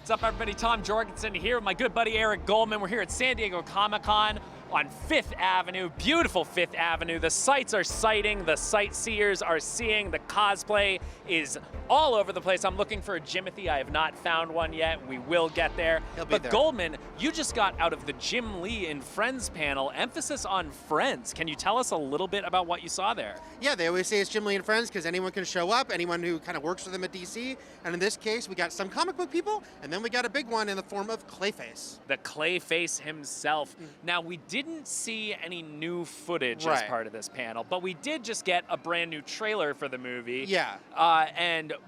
What's up, everybody? Tom Jorgensen here with my good buddy Eric Goldman. We're here at San Diego Comic-Con on 5th Avenue, beautiful 5th Avenue. The sights are sighting, the sightseers are seeing, the cosplay is all over the place. I'm looking for a Jimothy. I have not found one yet. We will get there. He'll be but there. Goldman, you just got out of the Jim Lee and Friends panel, emphasis on Friends. Can you tell us a little bit about what you saw there? Yeah, they always say it's Jim Lee and Friends because anyone can show up, anyone who kind of works for them at DC. And in this case, we got some comic book people, and then we got a big one in the form of Clayface. The Clayface himself. Now, we didn't see any new footage as part of this panel, but we did just get a brand new trailer for the movie. Yeah.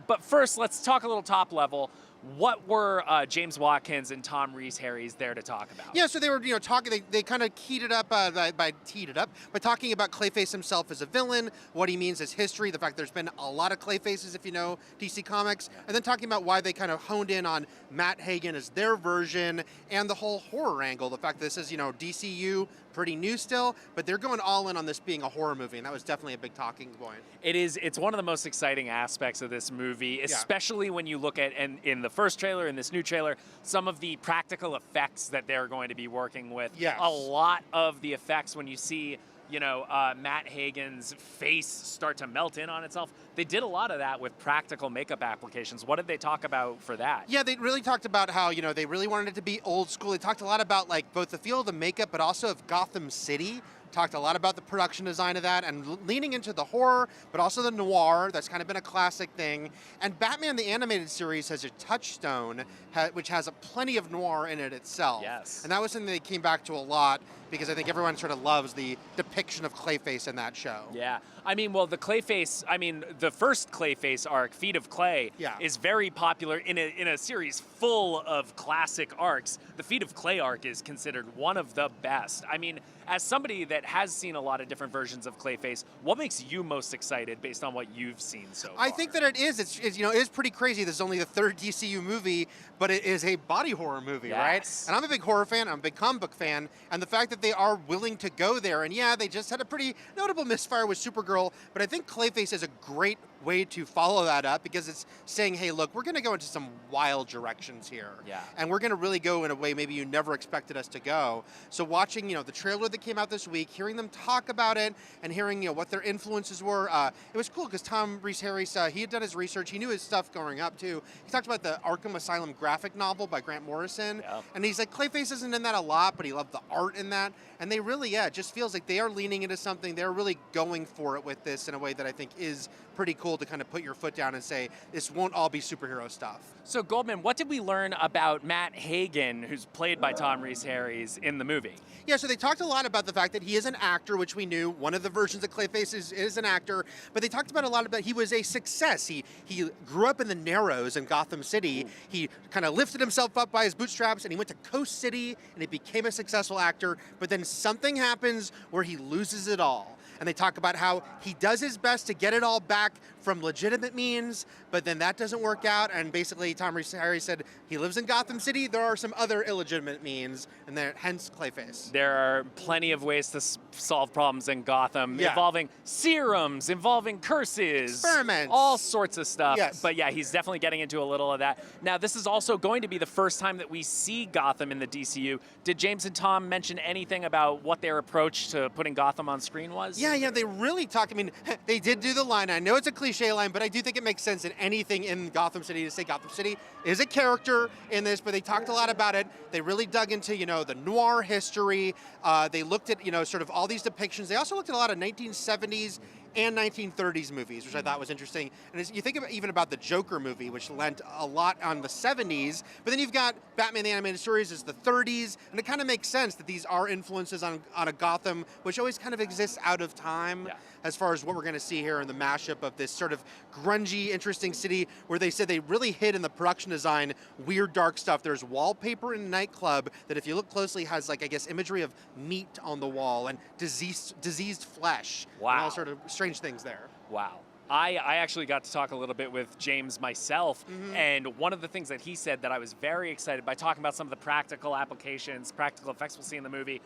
But first, let's talk a little top level. What were James Watkins and Tom Rhys Harries there to talk about? Yeah, so they were, talking. They kind of teed it up by talking about Clayface himself as a villain, what he means as history, the fact there's been a lot of Clayfaces if you know DC Comics, and then talking about why they kind of honed in on Matt Hagen as their version and the whole horror angle. The fact that this is, DCU, pretty new still, but they're going all in on this being a horror movie, and that was definitely a big talking point. It is. It's one of the most exciting aspects of this movie, especially when you look at, and in the first trailer, in this new trailer, some of the practical effects that they're going to be working with. Yes. A lot of the effects when you see, Matt Hagen's face start to melt in on itself. They did a lot of that with practical makeup applications. What did they talk about for that? Yeah, they really talked about how, they really wanted it to be old school. They talked a lot about both the feel of the makeup, but also of Gotham City. Talked a lot about the production design of that and leaning into the horror, but also the noir. That's kind of been a classic thing. And Batman the Animated Series has a touchstone, which has plenty of noir in it itself. Yes. And that was something they came back to a lot because I think everyone sort of loves the depiction of Clayface in that show. Yeah. The first Clayface arc, Feet of Clay, is very popular in a series full of classic arcs. The Feet of Clay arc is considered one of the best. As somebody that has seen a lot of different versions of Clayface, what makes you most excited based on what you've seen so far? I think that it is. It is pretty crazy. This is only the third DCU movie, but it is a body horror movie, right? And I'm a big horror fan. I'm a big comic book fan. And the fact that they are willing to go there, and they just had a pretty notable misfire with Supergirl, but I think Clayface is a great way to follow that up because it's saying, hey, look, we're going to go into some wild directions here. Yeah. And we're going to really go in a way maybe you never expected us to go. So watching, the trailer that came out this week, hearing them talk about it and hearing, what their influences were, it was cool because Tom Rhys Harries, he had done his research. He knew his stuff growing up too. He talked about the Arkham Asylum graphic novel by Grant Morrison. Yeah. And he's like, Clayface isn't in that a lot, but he loved the art in that. And they really, it just feels like they are leaning into something. They're really going for it with this in a way that I think is pretty cool to kind of put your foot down and say, this won't all be superhero stuff. So Goldman, what did we learn about Matt Hagen, who's played by Tom Rhys Harries, in the movie? Yeah, so they talked a lot about the fact that he is an actor, which we knew. One of the versions of Clayface is an actor, but they talked about a lot about he was a success. He grew up in the Narrows in Gotham City. Ooh. He kind of lifted himself up by his bootstraps, and he went to Coast City, and he became a successful actor, but then something happens where he loses it all. And they talk about how he does his best to get it all back from legitimate means, but then that doesn't work out. And basically, Tom Rhys Harries said he lives in Gotham City. There are some other illegitimate means, and hence Clayface. There are plenty of ways to solve problems in Gotham, involving serums, involving curses, experiments, all sorts of stuff. Yes. But he's definitely getting into a little of that. Now, this is also going to be the first time that we see Gotham in the DCU. Did James and Tom mention anything about what their approach to putting Gotham on screen was? Yeah, they really talk. They did do the line. I know it's a cliche line, but I do think it makes sense in anything in Gotham City to say Gotham City is a character in this, but they talked a lot about it. They really dug into, the noir history. They looked at, sort of all these depictions. They also looked at a lot of 1970s and 1930s movies, which I thought was interesting. And as you think even about the Joker movie, which lent a lot on the 70s, but then you've got Batman the Animated Series is the 30s, and it kind of makes sense that these are influences on a Gotham, which always kind of exists out of time as far as what we're going to see here in the mashup of this sort of grungy, interesting city where they said they really hid in the production design weird, dark stuff. There's wallpaper in a nightclub that if you look closely has imagery of meat on the wall and diseased flesh. Wow. And all sort of strange things there. Wow. I actually got to talk a little bit with James myself, and one of the things that he said that I was very excited by, talking about some of the practical applications, practical effects we'll see in the movie,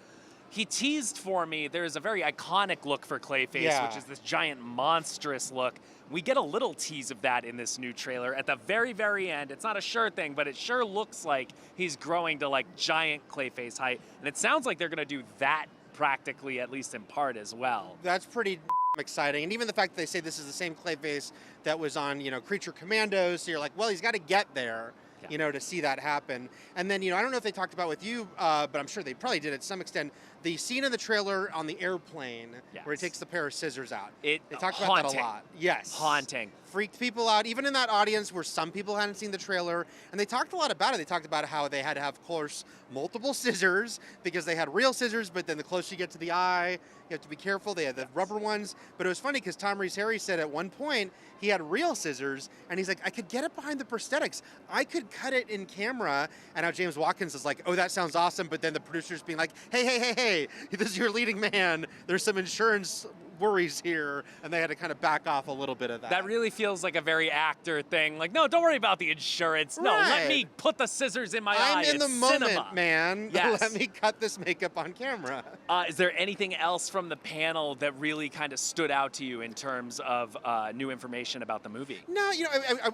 He teased for me, there's a very iconic look for Clayface, which is this giant monstrous look. We get a little tease of that in this new trailer at the very, very end. It's not a sure thing, but it sure looks like he's growing to like giant Clayface height. And it sounds like they're gonna do that practically, at least in part as well. That's pretty exciting. And even the fact that they say this is the same Clayface that was on, Creature Commandos, so you're like, well, he's got to get there. To see that happen. And then, I don't know if they talked about with you, but I'm sure they probably did to some extent, the scene in the trailer on the airplane where he takes the pair of scissors out. They talked about that a lot. Yes. Haunting. Freaked people out, even in that audience where some people hadn't seen the trailer. And they talked a lot about it. They talked about how they had to have, of course, multiple scissors because they had real scissors, but then the closer you get to the eye, you have to be careful. They had the rubber ones. But it was funny because Tom Rhys Harries said at one point he had real scissors, and he's like, I could get it behind the prosthetics. I could cut it in camera. And now James Watkins is like, oh, that sounds awesome. But then the producers being like, hey, this is your leading man. There's some insurance worries here, and they had to kind of back off a little bit of that. That really feels like a very actor thing. Like, no, don't worry about the insurance. No, let me put the scissors in my eye. I'm in the moment, cinema. Man. Yes. Let me cut this makeup on camera. Is there anything else from the panel that really kind of stood out to you in terms of new information about the movie? No,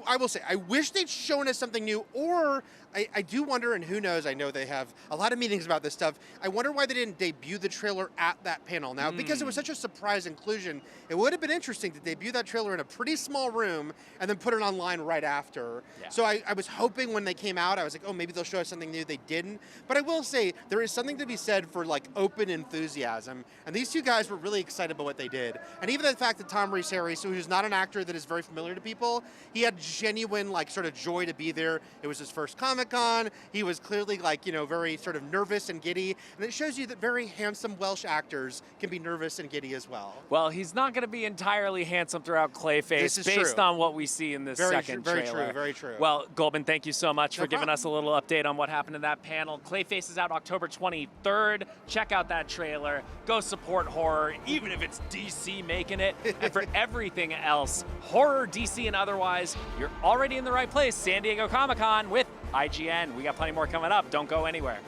I will say, I wish they'd shown us something new, or I do wonder, and who knows, I know they have a lot of meetings about this stuff. I wonder why they didn't debut the trailer at that panel. Now, because it was such a surprise inclusion, it would have been interesting to debut that trailer in a pretty small room and then put it online right after. Yeah. So I was hoping when they came out, I was like, oh, maybe they'll show us something new. They didn't. But I will say, there is something to be said for like open enthusiasm. And these two guys were really excited about what they did. And even the fact that Tom Rhys Harries, who's not an actor that is very familiar to people, he had genuine like sort of joy to be there. It was his first Comic-Con. He was clearly like, very sort of nervous and giddy. And it shows you that very handsome Welsh actors can be nervous and giddy as well. Well, he's not going to be entirely handsome throughout Clayface based on what we see in this second trailer. Very true. Well, Goldman, thank you so much for giving us a little update on what happened in that panel. Clayface is out October 23rd. Check out that trailer. Go support horror, even if it's DC making it. And for everything else, horror, DC, and otherwise, you're already in the right place. San Diego Comic-Con with IGN. We got plenty more coming up. Don't go anywhere.